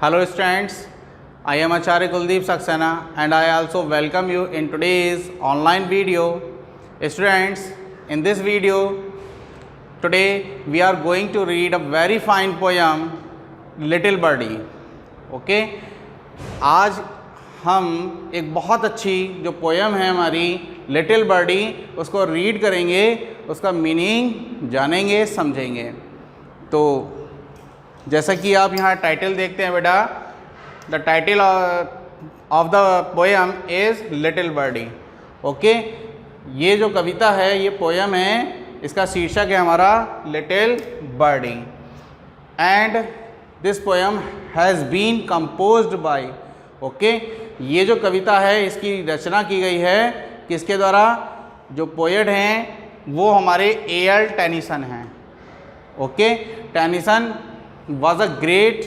Hello students, I am Acharya Kuldeep Saxena and I also welcome you in today's online video. Students, in this video, today we are going to read a very fine poem, Little Birdie. Okay? आज हम एक बहुत अच्छी जो poem है हमारी little birdie उसको read करेंगे, उसका मीनिंग जानेंगे, समझेंगे। तो जैसा कि आप यहाँ टाइटल देखते हैं बेटा, the title of the poem is little birdie. Okay, ये जो कविता है, ये पोएम है, इसका शीर्षक है हमारा little birdie and this poem has been composed by. Okay, ये जो कविता है इसकी रचना की गई है किसके द्वारा? जो पोएट हैं वो हमारे ए.एल. टेनिसन हैं। Okay, Tennyson was a great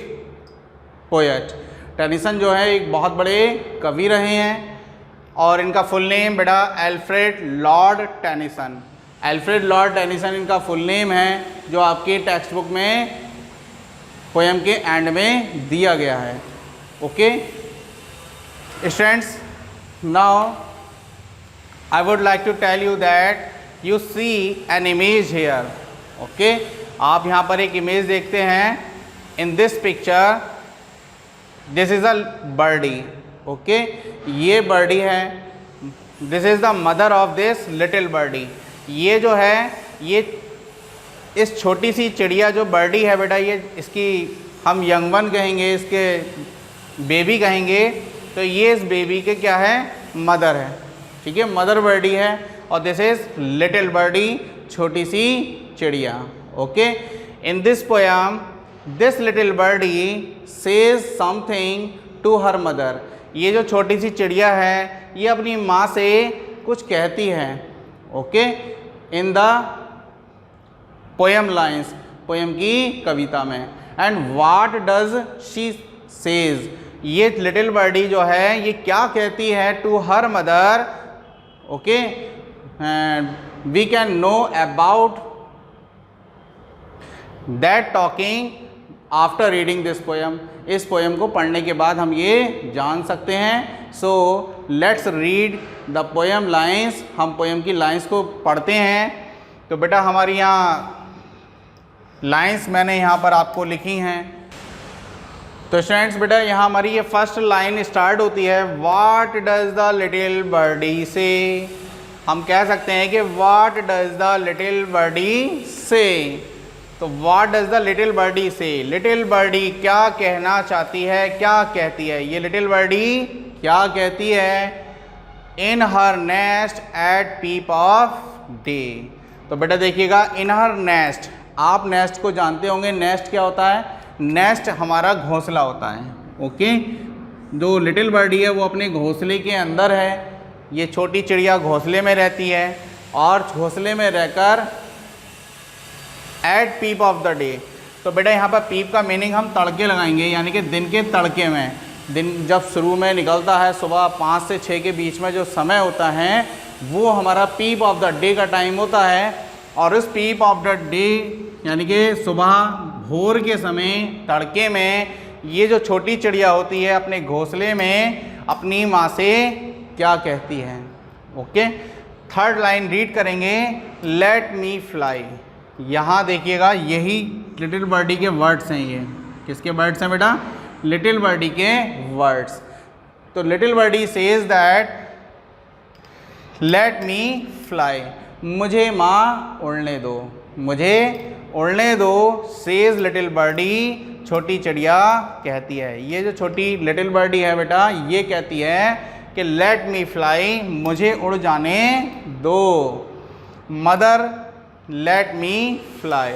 poet. Tennyson जो है एक बहुत बड़े कवि रहे हैं और इनका फुल नेम बेटा Alfred Lord Tennyson. Alfred Lord Tennyson इनका फुल नेम है, जो आपके टेक्स्ट बुक में पोएम के एंड में दिया गया है। Okay students, now I would like to tell you that you see an image here. Okay, आप यहाँ पर एक इमेज देखते हैं। In this picture this is a birdie. Okay, ये बर्डी है, this is the mother of this little birdie. ये जो है, ये इस छोटी सी चिड़िया जो बर्डी है बेटा, ये इसकी हम यंग वन कहेंगे, इसके बेबी कहेंगे। तो ये इस बेबी के क्या है? मदर है। ठीक है, मदर बर्डी है और दिस इज़ लिटिल बर्डी, छोटी सी चिड़िया। Okay, in this poem this little birdie says something to her mother. ये जो छोटी सी चिड़िया है ये अपनी माँ से कुछ कहती है। Okay, in the poem lines, poem की कविता में। And what does she says, ये लिटिल बर्डी जो है ये क्या कहती है to her mother. Okay, we can know about that talking after reading this poem. इस पोएम को पढ़ने के बाद हम ये जान सकते हैं। So let's read the poem lines. हम पोएम की लाइन्स को पढ़ते हैं। तो बेटा हमारी यहाँ लाइन्स मैंने यहाँ पर आपको लिखी हैं। तो स्टूडेंट्स बेटा यहाँ हमारी ये फर्स्ट लाइन स्टार्ट होती है, what does the little birdie say. हम कह सकते हैं कि what does the little birdie say. तो what does the little birdie say, little birdie क्या कहना चाहती है, क्या कहती है? ये लिटिल बर्डी क्या कहती है? In her nest at peep of day. तो बेटा देखिएगा, इन हर नेस्ट, आप नेस्ट को जानते होंगे। नेस्ट क्या होता है? नेस्ट हमारा घोंसला होता है। ओके, जो लिटिल बर्डी है वो अपने घोंसले के अंदर है। ये छोटी चिड़िया घोंसले में रहती है और घोंसले में रहकर at peep of the day. तो बेटा यहाँ पर पीप का मीनिंग हम तड़के लगाएंगे, यानी कि दिन के तड़के में। दिन जब शुरू में निकलता है, सुबह 5 से 6 के बीच में जो समय होता है वो हमारा पीप ऑफ द डे का टाइम होता है। और इस पीप ऑफ द डे यानी कि सुबह भोर के समय, तड़के में, ये जो छोटी चिड़िया होती है अपने घोंसले में अपनी माँ से क्या कहती है। ओके, थर्ड लाइन रीड करेंगे, लेट मी फ्लाई। यहाँ देखिएगा, यही लिटिल बर्डी के वर्ड्स हैं। ये किसके वर्ड्स हैं बेटा? लिटिल बर्डी के वर्ड्स। तो little birdie says that let me fly, मुझे माँ उड़ने दो, मुझे उड़ने दो। सेज लिटिल बर्डी, छोटी चिड़िया कहती है। ये जो छोटी लिटिल बर्डी है बेटा, ये कहती है कि लेट मी फ्लाई, मुझे उड़ जाने दो। मदर लेट मी फ्लाई,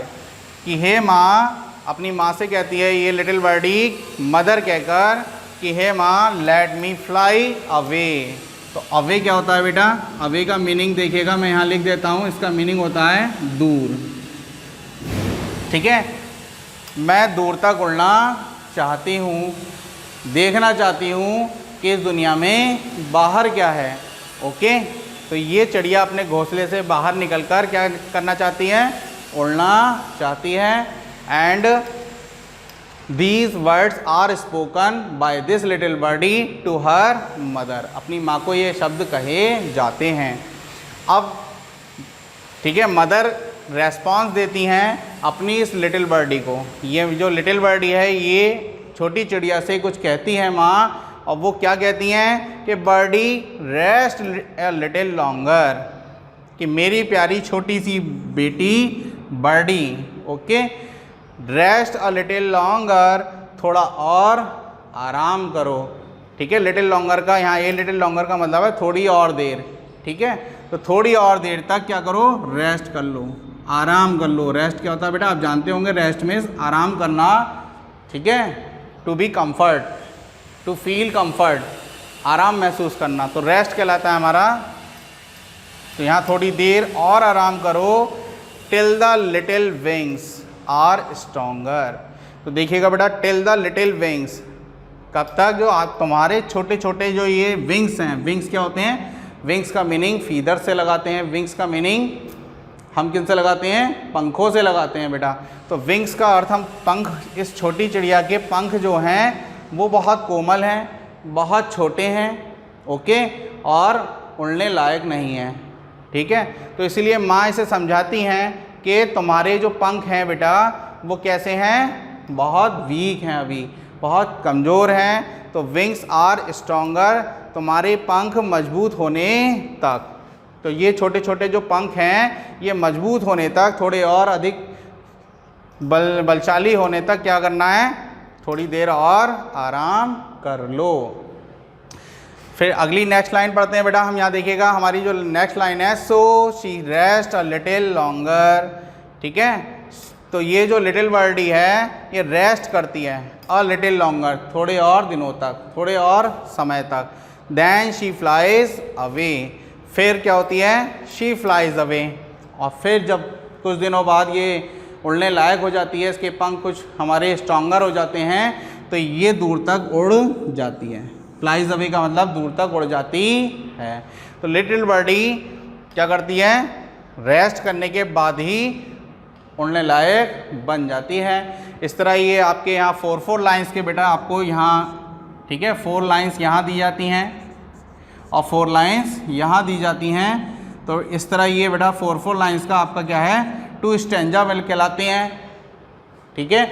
कि हे माँ, अपनी माँ से कहती है ये लिटिल बर्डी मदर कहकर कि हे माँ लेट मी फ्लाई अवे। तो अवे क्या होता है बेटा? अवे का मीनिंग देखिएगा, मैं यहाँ लिख देता हूँ। इसका मीनिंग होता है दूर। ठीक है, मैं दूर तक उड़ना चाहती हूँ, देखना चाहती हूँ कि इस दुनिया में बाहर क्या है। ओके, तो ये चिड़िया अपने घोंसले से बाहर निकलकर क्या करना चाहती है? उड़ना चाहती है। And these words are spoken by this little birdie to her mother. अपनी माँ को ये शब्द कहे जाते हैं। अब ठीक है, मदर रेस्पॉन्स देती हैं अपनी इस लिटिल बर्डी को। ये जो लिटिल बर्डी है ये छोटी चिड़िया से कुछ कहती है माँ, और वो क्या कहती हैं कि birdie rest a little longer, कि मेरी प्यारी छोटी सी बेटी birdie, okay, rest a little longer, थोड़ा और आराम करो। ठीक है, लिटिल लॉन्गर का यहाँ ये लिटिल लॉन्गर का मतलब है थोड़ी और देर। ठीक है, तो थोड़ी और देर तक क्या करो, रेस्ट कर लो, आराम कर लो। रेस्ट क्या होता है बेटा, आप जानते होंगे, रेस्ट मीन्स आराम करना। ठीक है, to be comfort, to feel comfort, आराम महसूस करना, तो रेस्ट कहलाता है हमारा। तो यहाँ थोड़ी देर और आराम करो। Till the little wings are stronger. तो देखिएगा बेटा, टिल द लिटिल विंग्स, कब तक, जो आप तुम्हारे छोटे छोटे जो ये विंग्स हैं, विंग्स क्या होते हैं, विंग्स का मीनिंग फीदर से लगाते हैं। विंग्स का मीनिंग हम किन से लगाते हैं, पंखों से लगाते हैं बेटा। तो विंग्स का अर्थ हम पंख, इस छोटी चिड़िया के पंख जो हैं वो बहुत कोमल हैं, बहुत छोटे हैं, ओके, और उड़ने लायक नहीं हैं। ठीक है, तो इसलिए माँ इसे समझाती हैं कि तुम्हारे जो पंख हैं बेटा वो कैसे हैं, बहुत वीक हैं, अभी बहुत कमज़ोर हैं। तो विंग्स आर स्ट्रोंगर, तुम्हारे पंख मजबूत होने तक। तो ये छोटे छोटे जो पंख हैं ये मजबूत होने तक, थोड़े और अधिक बलशाली होने तक क्या करना है, थोड़ी देर और आराम कर लो। फिर अगली नेक्स्ट लाइन पढ़ते हैं बेटा हम। यहाँ देखिएगा हमारी जो नेक्स्ट लाइन है, so she rest a little longer. ठीक है, तो ये जो लिटिल बर्डी है ये रेस्ट करती है अ लिटिल लॉन्गर, थोड़े और दिनों तक, थोड़े और समय तक। देन शी फ्लाइज अवे, फिर क्या होती है, शी फ्लाइज अवे, और फिर जब कुछ दिनों बाद ये उड़ने लायक हो जाती है, इसके पंख कुछ हमारे स्ट्रॉन्गर हो जाते हैं, तो ये दूर तक उड़ जाती है। फ्लाइज अवे का मतलब दूर तक उड़ जाती है। तो लिटिल बर्डी क्या करती है, रेस्ट करने के बाद ही उड़ने लायक बन जाती है। इस तरह ये आपके यहाँ 4 लाइंस के बेटा आपको यहाँ, ठीक है, 4 लाइंस यहाँ दी जाती हैं और 4 लाइंस यहाँ दी जाती हैं। तो इस तरह ये बेटा 4 लाइंस का आपका क्या है, 2 स्टैंजा मिल कहलाते हैं। ठीक है,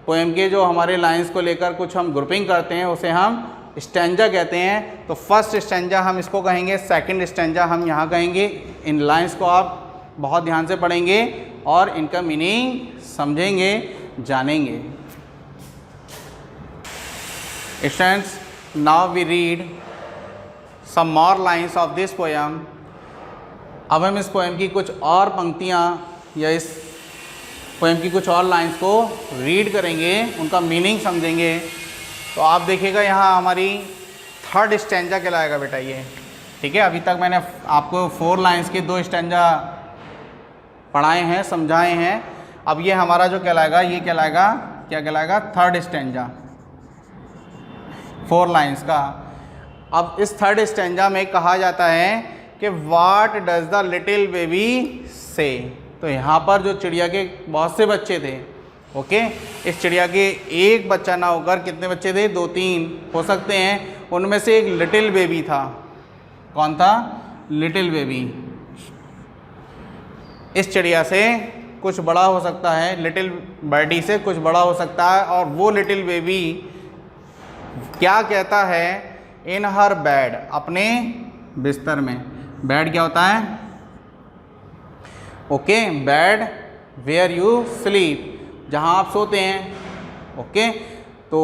पोएम के जो हमारे लाइंस को लेकर कुछ हम ग्रुपिंग करते हैं उसे हम स्टैंजा कहते हैं। तो फर्स्ट स्टैंजा हम इसको कहेंगे, सेकंड स्टैंजा हम यहाँ कहेंगे। इन लाइंस को आप बहुत ध्यान से पढ़ेंगे और इनका मीनिंग समझेंगे, जानेंगे। Students, now we read some more lines of this poem. अब हम इस पोएम की कुछ और पंक्तियाँ या इस पोएम की कुछ और लाइंस को रीड करेंगे, उनका मीनिंग समझेंगे। तो आप देखिएगा यहाँ हमारी 3rd स्टैंजा कहलाएगा बेटा ये। ठीक है, अभी तक मैंने आपको 4 लाइंस के 2 स्टैंजा पढ़ाए हैं, समझाए हैं। अब ये हमारा जो कहलाएगा, ये कहलाएगा, क्या कहलाएगा, 3rd स्टैंजा 4 लाइंस का। अब इस 3rd स्टैंजा में कहा जाता है कि what does the little baby से। तो यहाँ पर जो चिड़िया के बहुत से बच्चे थे, ओके, इस चिड़िया के एक बच्चा ना होकर कितने बच्चे थे, 2-3 हो सकते हैं। उनमें से एक लिटिल बेबी था। कौन था, लिटिल बेबी। इस चिड़िया से कुछ बड़ा हो सकता है, लिटिल बर्डी से कुछ बड़ा हो सकता है। और वो लिटिल बेबी क्या कहता है, इन हर बेड, अपने बिस्तर में। बेड क्या होता है, okay, bed where you sleep, जहाँ आप सोते हैं। ओके, तो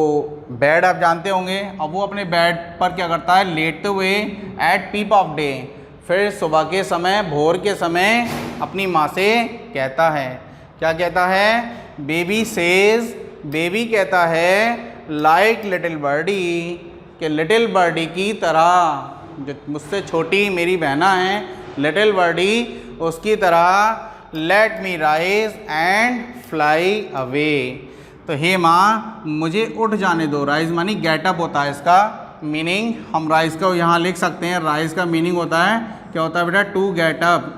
बेड आप जानते होंगे। अब वो अपने बेड पर क्या करता है, लेटते हुए एट पीप ऑफ डे, फिर सुबह के समय, भोर के समय अपनी माँ से कहता है, क्या कहता है, बेबी सेज, बेबी कहता है, लाइक लिटिल बर्डी, कि लिटिल बर्डी की तरह, जो मुझसे छोटी मेरी बहना है लिटिल बर्डी, उसकी तरह let me rise and fly away. तो हे माँ मुझे उठ जाने दो। राइज मानी गेटअप होता है इसका मीनिंग। हम राइज का यहाँ लिख सकते हैं, राइज का मीनिंग होता है, क्या होता है बेटा, टू गेटअप।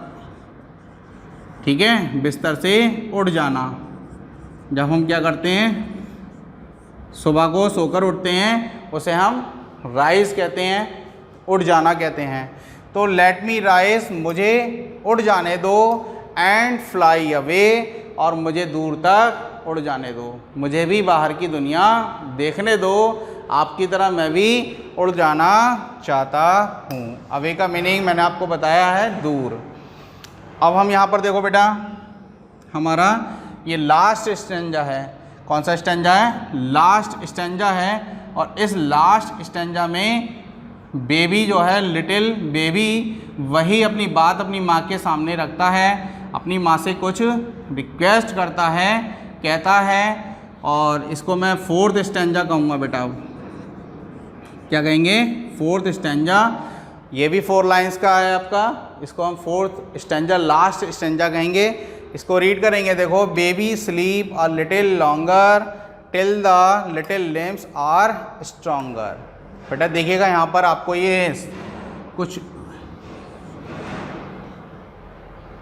ठीक है, बिस्तर से उठ जाना। जब हम क्या करते हैं, सुबह को सोकर उठते हैं उसे हम राइज कहते हैं, उठ जाना कहते हैं। तो लेट मी राइज, मुझे उड़ जाने दो, एंड फ्लाई अवे, और मुझे दूर तक उड़ जाने दो, मुझे भी बाहर की दुनिया देखने दो, आपकी तरह मैं भी उड़ जाना चाहता हूँ। अवे का मीनिंग मैंने आपको बताया है दूर। अब हम यहाँ पर देखो बेटा, हमारा ये लास्ट स्टैंजा है। कौन सा स्टैंजा है? लास्ट स्टैंजा है। और इस लास्ट स्टैंजा में बेबी जो है, लिटिल बेबी, वही अपनी बात अपनी माँ के सामने रखता है, अपनी माँ से कुछ रिक्वेस्ट करता है, कहता है। और इसको मैं फोर्थ स्टैंजा कहूँगा बेटा। क्या कहेंगे? Fourth stanza. ये भी 4 लाइंस का है आपका, इसको हम फोर्थ स्टैंजा, लास्ट स्टैंजा कहेंगे। इसको रीड करेंगे। देखो, baby sleep a little longer till the little limbs are stronger. बेटा देखिएगा यहाँ पर आपको ये कुछ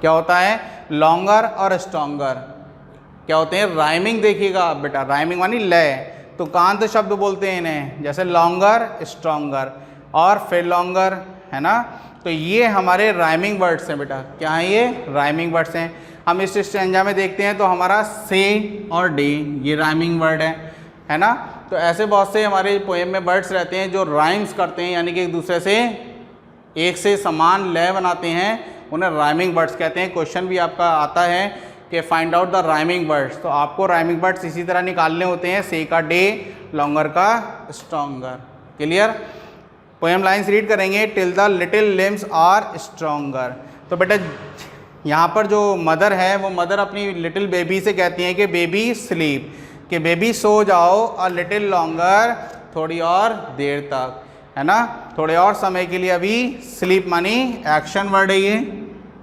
क्या होता है, लॉन्गर और स्ट्रॉन्गर क्या होते हैं, राइमिंग। देखिएगा बेटा, राइमिंग मानी लय, तो कांत शब्द बोलते हैं इन्हें, जैसे लॉन्गर, स्ट्रॉन्गर और फिर लॉन्गर, है ना। तो ये हमारे राइमिंग वर्ड्स हैं बेटा। क्या है ये? राइमिंग वर्ड्स हैं। हम इस स्टैंजा में देखते हैं तो हमारा से और डे ये राइमिंग वर्ड है ना। तो ऐसे बहुत से हमारे पोएम में वर्ड्स रहते हैं जो राइम्स करते हैं, यानी कि एक दूसरे से एक से समान लय बनाते हैं, उन्हें राइमिंग वर्ड्स कहते हैं। क्वेश्चन भी आपका आता है कि find out the rhyming words, तो आपको राइमिंग वर्ड्स इसी तरह निकालने होते हैं, से का डे, लॉन्गर का stronger. Clear? Poem lines read करेंगे। Till the little limbs are stronger. तो बेटा यहाँ पर जो मदर है वो मदर अपनी लिटिल बेबी से कहती है कि बेबी स्लीप, कि बेबी सो जाओ, अ लिटिल लॉन्गर, थोड़ी और देर तक, है ना, थोड़े और समय के लिए अभी। स्लीप मानी एक्शन वर्ड है, ये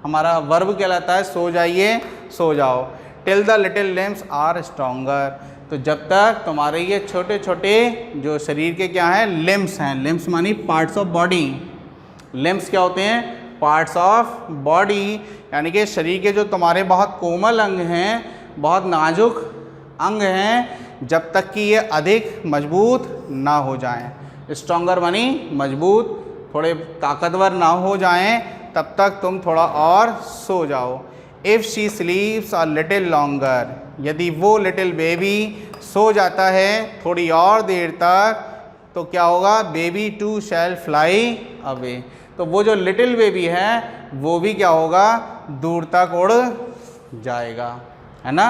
हमारा वर्ब कहलाता है, सो जाइए, सो जाओ। Till the little limbs are stronger, तो जब तक तुम्हारे ये छोटे छोटे जो शरीर के क्या हैं, लिम्स हैं। लिम्स मानी पार्ट्स ऑफ बॉडी। लिम्स क्या होते हैं? पार्ट्स ऑफ बॉडी, यानी कि शरीर के जो तुम्हारे बहुत कोमल अंग हैं, बहुत नाजुक अंग हैं, जब तक कि ये अधिक मजबूत ना हो जाएं। स्ट्रॉन्गर मानी मजबूत, थोड़े ताकतवर ना हो जाएं, तब तक तुम थोड़ा और सो जाओ। If she स्लीप्स a little longer, यदि वो लिटिल बेबी सो जाता है थोड़ी और देर तक, तो क्या होगा? Baby to shell fly away, तो वो जो लिटिल बेबी है वो भी क्या होगा? दूर तक उड़ जाएगा, है ना।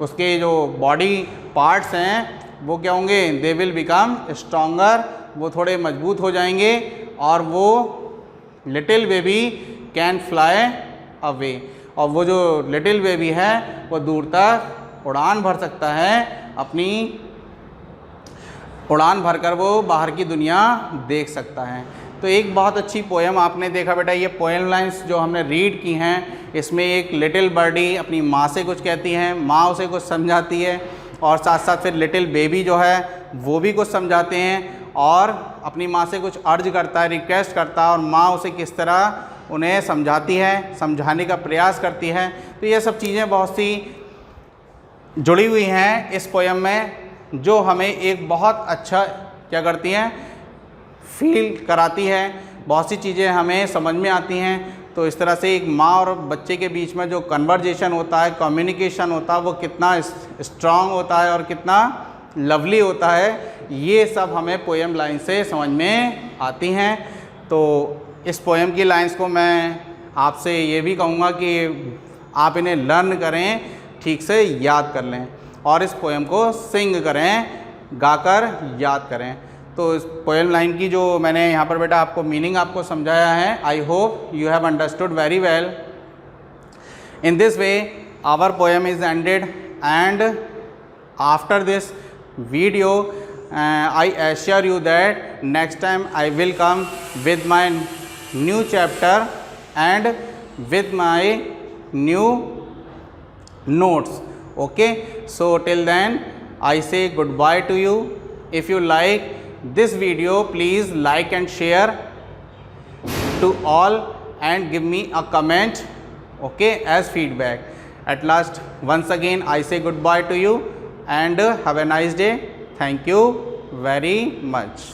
उसके जो बॉडी पार्ट्स हैं वो क्या होंगे? दे विल बिकम स्ट्रॉन्गर, वो थोड़े मजबूत हो जाएंगे, और वो little baby can fly away, और वो जो लिटिल बेबी है वो दूर तक उड़ान भर सकता है, अपनी उड़ान भरकर वो बाहर की दुनिया देख सकता है। तो एक बहुत अच्छी पोएम आपने देखा बेटा, ये पोएम लाइंस जो हमने रीड की हैं, इसमें एक लिटिल बर्डी अपनी माँ से कुछ कहती है, माँ उसे कुछ समझाती है, और साथ साथ फिर लिटिल बेबी जो है वो भी कुछ समझाते हैं, और अपनी माँ से कुछ अर्ज करता है, रिक्वेस्ट करता है, और माँ उसे किस तरह उन्हें समझाती है, समझाने का प्रयास करती है। तो ये सब चीज़ें बहुत सी जुड़ी हुई हैं इस पोएम में, जो हमें एक बहुत अच्छा क्या करती हैं, फील कराती है। बहुत सी चीज़ें हमें समझ में आती हैं। तो इस तरह से एक माँ और बच्चे के बीच में जो कन्वर्जेशन होता है, कम्युनिकेशन होता है, वो कितना स्ट्रांग होता है और कितना लवली होता है, ये सब हमें पोएम लाइन से समझ में आती हैं। तो इस पोएम की लाइंस को मैं आपसे ये भी कहूँगा कि आप इन्हें लर्न करें, ठीक से याद कर लें, और इस पोएम को सिंग करें, गाकर याद करें। तो इस पोएम लाइन की जो मैंने यहाँ पर बेटा आपको मीनिंग आपको समझाया है, I hope you have understood very well. In this way our poem is ended, and after this video I assure you that next time I will come with my new chapter and with my new notes. Okay, so till then I say goodbye to you. If you like this video, please like and share to all and give me a comment, okay, as feedback. At last, once again I say goodbye to you and have a nice day. Thank you very much.